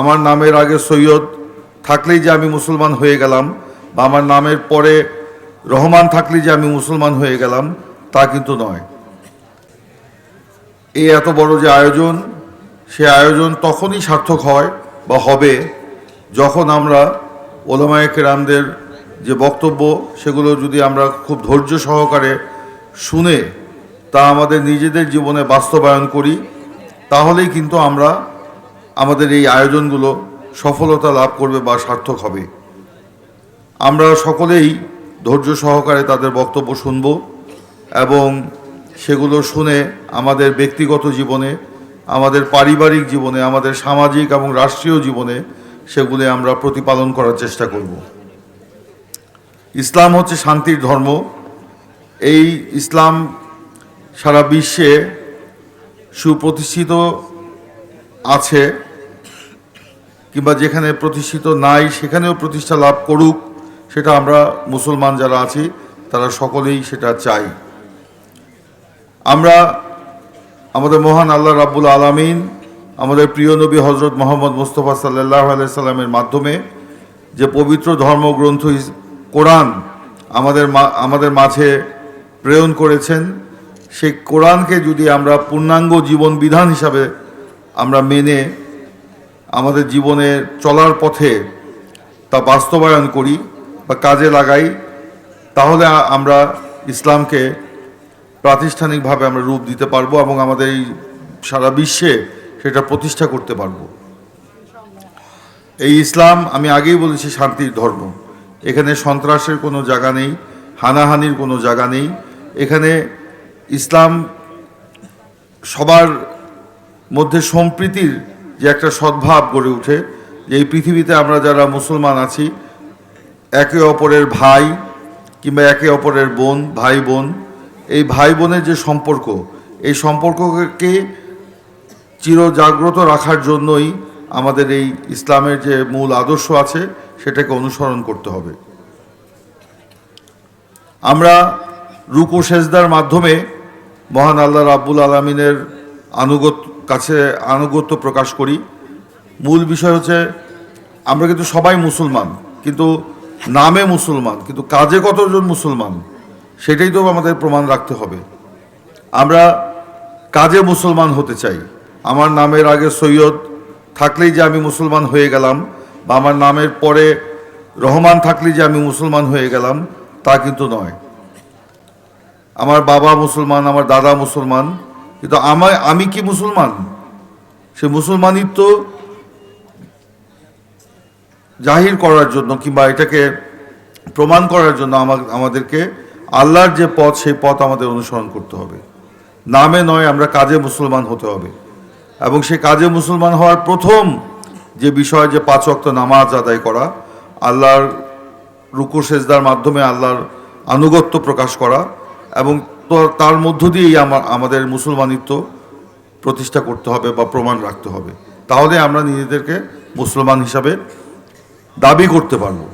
আমার নামের আগে সৈয়দ থাকলেই যে আমি মুসলমান হয়ে গেলাম, বা আমার নামের পরে রহমান থাকলেই যে আমি মুসলমান হয়ে গেলাম, তা কিন্তু নয়। এই এত বড় যে আয়োজন, সে আয়োজন তখনই সার্থক হয় বা হবে যখন আমরা ওলামায়ে কেরামদের যে বক্তব্য, সেগুলো যদি আমরা খুব ধৈর্য সহকারে শুনে তা আমাদের নিজেদের জীবনে বাস্তবায়ন করি, তাহলেই কিন্তু আমরা আমাদের এই আয়োজনগুলো সফলতা লাভ করবে বা সার্থক হবে। আমরা সকলেই ধৈর্য সহকারে তাদের বক্তব্য শুনব এবং সেগুলো শুনে আমাদের ব্যক্তিগত জীবনে, আমাদের পারিবারিক জীবনে, আমাদের সামাজিক এবং রাষ্ট্রীয় জীবনে সেগুলি আমরা প্রতিপালন করার চেষ্টা করব। ইসলাম হচ্ছে শান্তির ধর্ম। এই ইসলাম সারা বিশ্বে সুপ্রতিষ্ঠিত আছে, কিংবা যেখানে প্রতিষ্ঠিত নাই সেখানেও প্রতিষ্ঠা লাভ করুক, সেটা আমরা মুসলমান যারা আছি তারা সকলেই সেটা চাই। আমরা আমাদের মহান আল্লাহ রাব্বুল আলামিন, আমাদের প্রিয় নবী হজরত মোহাম্মদ মুস্তফা সাল্লাল্লাহু আলাইহি সাল্লামের মাধ্যমে যে পবিত্র ধর্মগ্রন্থ কোরআন আমাদের মাঝে প্রেরণ করেছেন, সেই কোরআনকে যদি আমরা পূর্ণাঙ্গ জীবন বিধান হিসাবে আমরা মেনে আমাদের জীবনে চলার পথে তা বাস্তবায়ন করি বা কাজে লাগাই, তাহলে আমরা ইসলামকে প্রাতিষ্ঠানিকভাবে আমরা রূপ দিতে পারবো এবং আমাদের এই সারা বিশ্বে সেটা প্রতিষ্ঠা করতে পারবো। এই ইসলাম, আমি আগেই বলেছি, শান্তির ধর্ম। এখানে সন্ত্রাসের কোনো জায়গা নেই, হানাহানির কোনো জায়গা নেই। এখানে ইসলাম সবার মধ্যে সম্প্রীতির যে একটা সদ্ভাব গড়ে ওঠে, যে এই পৃথিবীতে আমরা যারা মুসলমান আছি, একে অপরের ভাই কিংবা একে অপরের বোন, ভাই বোন, এই ভাই বোনের যে সম্পর্ক, এই সম্পর্ককে চিরজাগ্রত রাখার জন্যই আমাদের এই ইসলামের যে মূল আদর্শ আছে সেটাকে অনুসরণ করতে হবে। আমরা রুকু সেজদার মাধ্যমে মহান আল্লাহ রাব্বুল আলামিনের আনুগত্য প্রকাশ করি। মূল বিষয় হচ্ছে আমরা কিন্তু সবাই মুসলমান, কিন্তু নামে মুসলমান, কিন্তু কাজে কতজন মুসলমান সেটাই তো আমাদের প্রমাণ রাখতে হবে। আমরা কাজে মুসলমান হতে চাই। আমার নামের আগে সৈয়দ থাকলেই যে আমি মুসলমান হয়ে গেলাম, বা আমার নামের পরে রহমান থাকলেই যে আমি মুসলমান হয়ে গেলাম, তা কিন্তু নয়। আমার বাবা মুসলমান, আমার দাদা মুসলমান, কিন্তু আমি কি মুসলমান? সে মুসলমানিত্ব জাহির করার জন্য কিংবা এটাকে প্রমাণ করার জন্য আমাদেরকে আল্লাহর যে পথ, সেই পথ আমাদের অনুসরণ করতে হবে। নামে নয়, আমরা কাজে মুসলমান হতে হবে। এবং সেই কাজে মুসলমান হওয়ার প্রথম যে বিষয়, যে 5 ওয়াক্ত নামাজ আদায় করা, আল্লাহর রুকু সেজদার মাধ্যমে আল্লাহর আনুগত্য প্রকাশ করা, এবং তার মধ্য দিয়েই আমাদের মুসলমানিত্ব প্রতিষ্ঠা করতে হবে বা প্রমাণ রাখতে হবে। তাহলে আমরা নিজেদেরকে মুসলমান হিসাবে দাবি করতে পারবো।